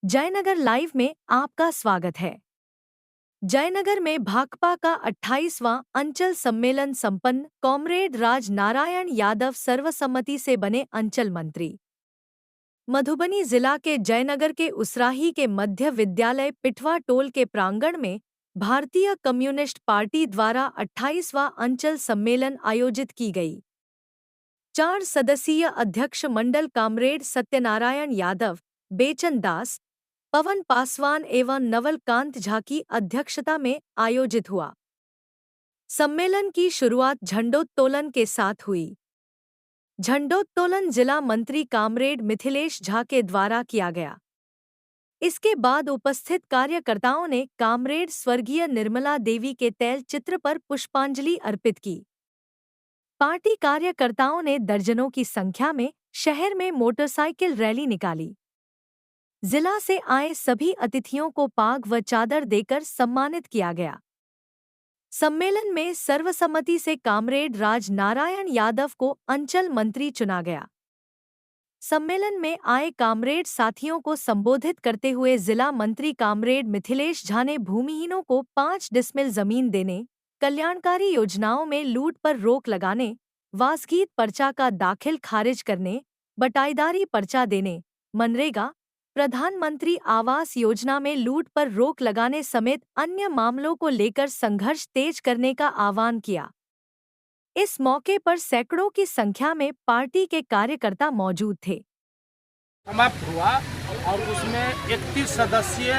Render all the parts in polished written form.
Jaynagar live में आपका स्वागत है। जयनगर में भाकपा का 28वां अंचल सम्मेलन संपन्न। कॉमरेड राज नारायण यादव सर्वसम्मति से बने अंचल मंत्री। मधुबनी जिला के जयनगर के उसराही के मध्य विद्यालय पिठवा टोल के प्रांगण में भारतीय कम्युनिस्ट पार्टी द्वारा 28वां अंचल सम्मेलन आयोजित की गई। 4 सदस्यीय अध्यक्ष मंडल कॉमरेड सत्यनारायण यादव, बेचन दास, पवन पासवान एवं नवलकांत झा की अध्यक्षता में आयोजित हुआ। सम्मेलन की शुरुआत झंडोत्तोलन के साथ हुई। झंडोत्तोलन जिला मंत्री कॉमरेड मिथिलेश झा के द्वारा किया गया। इसके बाद उपस्थित कार्यकर्ताओं ने कॉमरेड स्वर्गीय निर्मला देवी के तैल चित्र पर पुष्पांजलि अर्पित की। पार्टी कार्यकर्ताओं ने दर्जनों की संख्या में शहर में मोटरसाइकिल रैली निकाली। जिला से आए सभी अतिथियों को पाग व चादर देकर सम्मानित किया गया। सम्मेलन में सर्वसम्मति से कॉमरेड राज नारायण यादव को अंचल मंत्री चुना गया। सम्मेलन में आए कॉमरेड साथियों को संबोधित करते हुए जिला मंत्री कॉमरेड मिथिलेश झा ने भूमिहीनों को 5 डिसमिल जमीन देने, कल्याणकारी योजनाओं में लूट पर रोक लगाने, वासगीत पर्चा का दाखिल खारिज करने, बटाईदारी पर्चा देने, मनरेगा, प्रधानमंत्री आवास योजना में लूट पर रोक लगाने समेत अन्य मामलों को लेकर संघर्ष तेज करने का आह्वान किया। इस मौके पर सैकड़ों की संख्या में पार्टी के कार्यकर्ता मौजूद थे। समाप्त हुआ और उसमें 31 सदस्यीय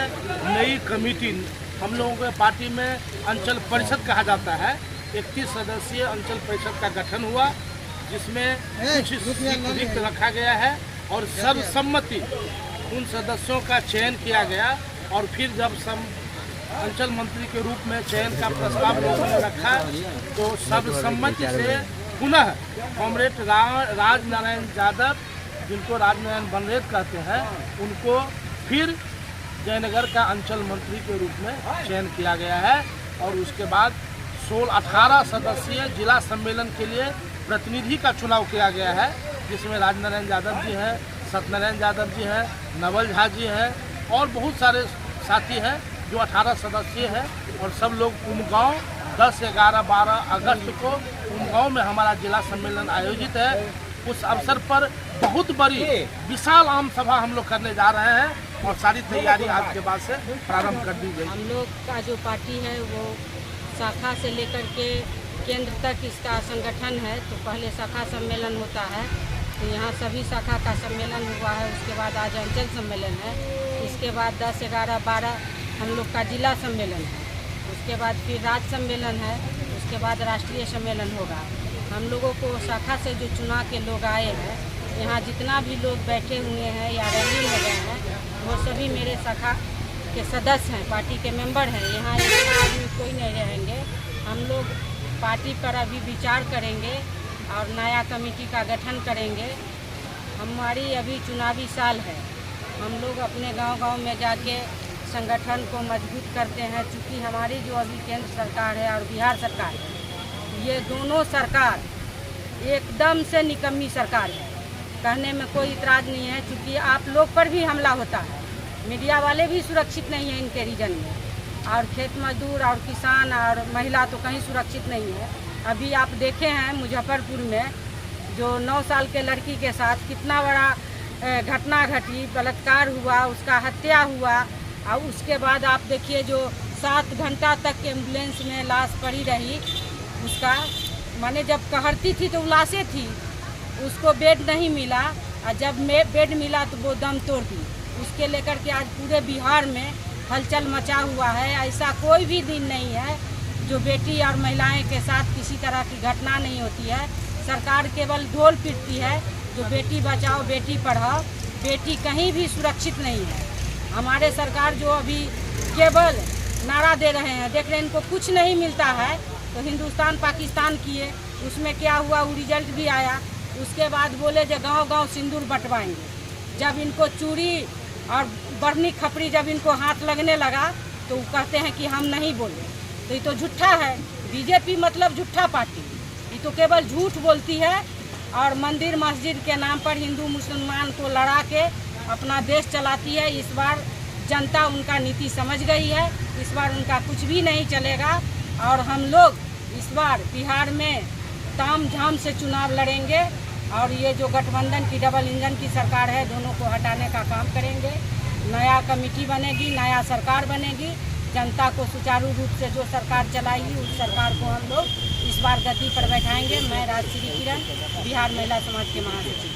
नई कमेटी, हम लोगों के पार्टी में अंचल परिषद कहा जाता है, 31 सदस्यीय अंचल परिषद का गठन हुआ, जिसमें कुछ सीट रिक्त रखा गया है और सर्वसम्मति उन सदस्यों का चयन किया गया। और फिर जब अंचल मंत्री के रूप में चयन का प्रस्ताव लोगों ने रखा तो सर्वसम्मति से पुनः कॉमरेड राज नारायण यादव, जिनको राज नारायण बनरेद कहते हैं, उनको फिर जयनगर का अंचल मंत्री के रूप में चयन किया गया है। और उसके बाद 18 सदस्यीय जिला सम्मेलन के लिए प्रतिनिधि का चुनाव किया गया है, जिसमें राज नारायण यादव जी हैं, सत्यनारायण यादव जी हैं, नवल झा जी हैं और बहुत सारे साथी हैं जो 18 सदस्यीय हैं। और सब लोग उमगांव 10, 11, 12 अगस्त को उमगांव में हमारा जिला सम्मेलन आयोजित है। उस अवसर पर बहुत बड़ी विशाल आम सभा हम लोग करने जा रहे हैं और सारी तैयारी आज के बाद से प्रारंभ कर दी गई। हम लोग का जो पार्टी है वो शाखा से लेकर के केंद्र तक इसका संगठन है। तो पहले शाखा सम्मेलन होता है, तो यहाँ सभी शाखा का सम्मेलन हुआ है। उसके बाद आज अंचल सम्मेलन है। इसके बाद 10, 11, 12 हम लोग का जिला सम्मेलन है। उसके बाद फिर राज्य सम्मेलन है। उसके बाद राष्ट्रीय सम्मेलन होगा। हम लोगों को शाखा से जो चुना के लोग आए हैं, यहाँ जितना भी लोग बैठे हुए हैं या रैली में गए हैं, वो सभी मेरे शाखा के सदस्य हैं, पार्टी के मेंबर हैं। यहाँ एक आदमी कोई नहीं रहेंगे। हम लोग पार्टी पर अभी विचार करेंगे और नया कमेटी का गठन करेंगे। हमारी अभी चुनावी साल है। हम लोग अपने गांव-गांव में जाके संगठन को मजबूत करते हैं। चूँकि हमारी जो अभी केंद्र सरकार है और बिहार सरकार है, ये दोनों सरकार एकदम से निकम्मी सरकार है। कहने में कोई इतराज़ नहीं है, क्योंकि आप लोग पर भी हमला होता है। मीडिया वाले भी सुरक्षित नहीं हैं इनके रीजन में, और खेत मजदूर और किसान और महिला तो कहीं सुरक्षित नहीं है। अभी आप देखे हैं मुजफ्फरपुर में जो 9 साल के लड़की के साथ कितना बड़ा घटना घटी, बलात्कार हुआ, उसका हत्या हुआ। और उसके बाद आप देखिए जो 7 घंटा तक एम्बुलेंस में लाश पड़ी रही, उसका माने जब कहरती थी तो लाशें थी, उसको बेड नहीं मिला, और जब बेड मिला तो वो दम तोड़ दी। उसके लेकर के आज पूरे बिहार में हलचल मचा हुआ है। ऐसा कोई भी दिन नहीं है जो बेटी और महिलाएं के साथ किसी तरह की घटना नहीं होती है। सरकार केवल ढोल पीटती है, जो बेटी बचाओ बेटी पढ़ाओ, बेटी कहीं भी सुरक्षित नहीं है। हमारे सरकार जो अभी केवल नारा दे रहे हैं, देख रहे हैं इनको कुछ नहीं मिलता है। तो हिंदुस्तान पाकिस्तान किए, उसमें क्या हुआ, वो रिजल्ट भी आया। उसके बाद बोले जो गांव-गांव सिंदूर बंटवाएंगे। जब इनको चूड़ी और बरनी खपरी जब इनको हाथ लगने लगा तो वो कहते हैं कि हम नहीं बोले। तो ये तो झूठा है। बीजेपी मतलब झूठा पार्टी, ये तो केवल झूठ बोलती है और मंदिर मस्जिद के नाम पर हिंदू मुसलमान को लड़ा के अपना देश चलाती है। इस बार जनता उनका नीति समझ गई है, इस बार उनका कुछ भी नहीं चलेगा और हम लोग इस बार बिहार में ताम झाम से चुनाव लड़ेंगे और ये जो गठबंधन की डबल इंजन की सरकार है, दोनों को हटाने का काम करेंगे। नया कमेटी बनेगी, नया सरकार बनेगी, जनता को सुचारू रूप से जो सरकार चलाएगी उस सरकार को हम लोग इस बार गति पर बैठाएंगे। मैं राजश्री किरण, बिहार महिला समाज के महासचिव।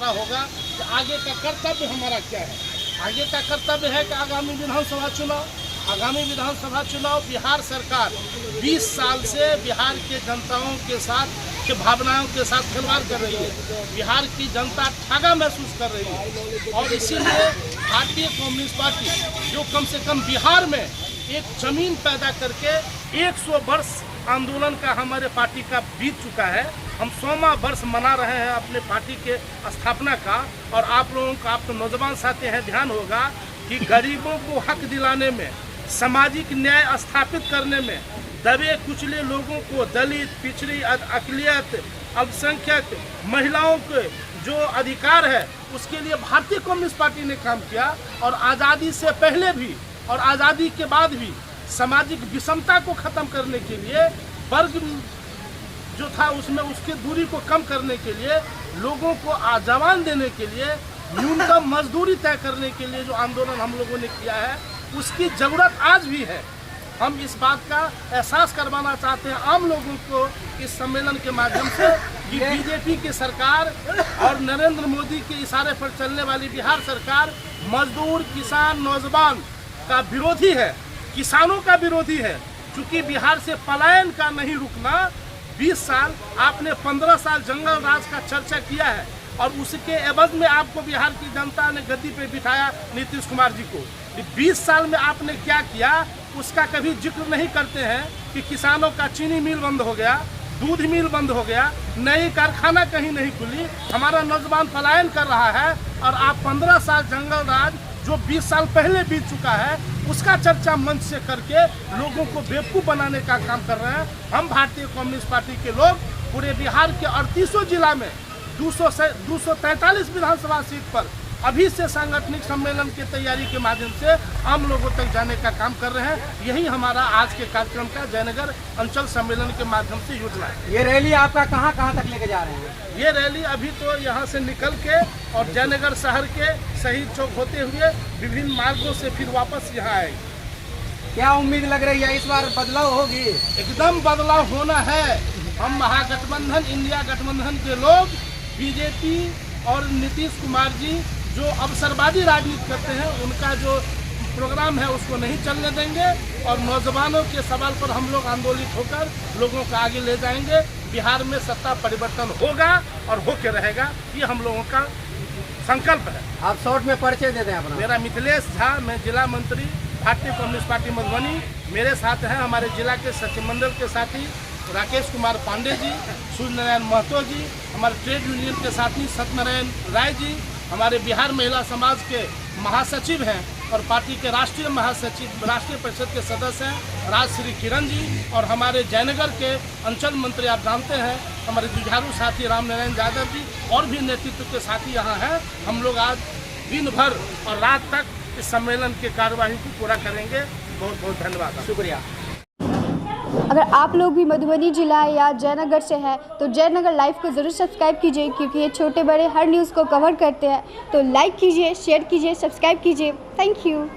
होगा कि आगे का कर्तव्य हमारा क्या है। आगे का कर्तव्य है कि आगामी विधानसभा चुनाव बिहार सरकार 20 साल से बिहार के जनताओं के साथ के भावनाओं के साथ खिलवाड़ कर रही है। बिहार की जनता ठगा महसूस कर रही है और इसीलिए भारतीय कम्युनिस्ट पार्टी जो कम से कम बिहार में एक जमीन पैदा करके 100 वर्ष आंदोलन का हमारे पार्टी का बीत चुका है। हम 100वां वर्ष मना रहे हैं अपने पार्टी के स्थापना का। और आप लोगों का, आप तो नौजवान साथी हैं, ध्यान होगा कि गरीबों को हक दिलाने में, सामाजिक न्याय स्थापित करने में, दबे कुचले लोगों को, दलित, पिछड़ी, अक़लियत, अल्पसंख्यक, महिलाओं के जो अधिकार है उसके लिए भारतीय कम्युनिस्ट पार्टी ने काम किया। और आज़ादी से पहले भी और आज़ादी के बाद भी सामाजिक विषमता को ख़त्म करने के लिए, वर्ग जो था उसमें उसकी दूरी को कम करने के लिए, लोगों को आज़ावान देने के लिए, न्यूनतम मजदूरी तय करने के लिए जो आंदोलन हम लोगों ने किया है उसकी ज़रूरत आज भी है। हम इस बात का एहसास करवाना चाहते हैं आम लोगों को इस सम्मेलन के माध्यम से कि बीजेपी की सरकार और नरेंद्र मोदी के इशारे पर चलने वाली बिहार सरकार मजदूर, किसान, नौजवान का विरोधी है, किसानों का विरोधी है। क्योंकि बिहार से पलायन का नहीं रुकना। 20 साल आपने 15 साल जंगल राज का चर्चा किया है और उसके एवज में आपको बिहार की जनता ने गद्दी पे बिठाया नीतीश कुमार जी को। 20 साल में आपने क्या किया उसका कभी जिक्र नहीं करते हैं कि किसानों का चीनी मिल बंद हो गया, दूध मिल बंद हो गया, नई कारखाना कहीं नहीं खुली, हमारा नौजवान पलायन कर रहा है। और आप 15 साल जंगल राज जो 20 साल पहले बीत चुका है उसका चर्चा मंच से करके लोगों को बेवकूफ़ बनाने का काम कर रहे हैं। हम भारतीय कम्युनिस्ट पार्टी के लोग पूरे बिहार के 38 जिला में 243 विधानसभा सीट पर अभी से सांगठनिक सम्मेलन की तैयारी के माध्यम से आम लोगों तक जाने का काम कर रहे हैं। यही हमारा आज के कार्यक्रम का जयनगर अंचल सम्मेलन के माध्यम से योजना है। ये रैली आपका कहाँ तक लेके जा रहे हैं? ये रैली अभी तो यहाँ से निकल के और जयनगर शहर के शहीद चौक होते हुए विभिन्न मार्गों से फिर वापस यहाँ आएगी। क्या उम्मीद लग रही है इस बार बदलाव होगी? एकदम बदलाव होना है। हम महागठबंधन, इंडिया गठबंधन के लोग बीजेपी और नीतीश कुमार जी जो अवसरवादी राजनीति करते हैं उनका जो प्रोग्राम है उसको नहीं चलने देंगे और नौजवानों के सवाल पर हम लोग आंदोलित होकर लोगों को आगे ले जाएंगे। बिहार में सत्ता परिवर्तन होगा और होके रहेगा, ये हम लोगों का संकल्प है। आप शॉर्ट में परिचय दे दें अपना। मेरा मिथिलेश झा, मैं जिला मंत्री भारतीय कम्युनिस्ट पार्टी मधुबनी। मेरे साथ हैं हमारे जिला के सचिव मंडल के साथी राकेश कुमार पांडे जी, सूर्य नारायण महतो जी, हमारे ट्रेड यूनियन के साथी सत्यनारायण राय जी, हमारे बिहार महिला समाज के महासचिव हैं और पार्टी के राष्ट्रीय महासचिव, राष्ट्रीय परिषद के सदस्य हैं राजश्री किरण जी, और हमारे जयनगर के अंचल मंत्री आप जानते हैं हमारे जुझारू साथी राम नारायण यादव जी, और भी नेतृत्व के साथी यहाँ हैं। हम लोग आज दिन भर और रात तक इस सम्मेलन की कार्यवाही को पूरा करेंगे। बहुत बहुत धन्यवाद, शुक्रिया। अगर आप लोग भी मधुबनी जिला या जयनगर से हैं तो जयनगर लाइव को ज़रूर सब्सक्राइब कीजिए, क्योंकि ये छोटे बड़े हर न्यूज़ को कवर करते हैं। तो लाइक कीजिए, शेयर कीजिए, सब्सक्राइब कीजिए। Thank you.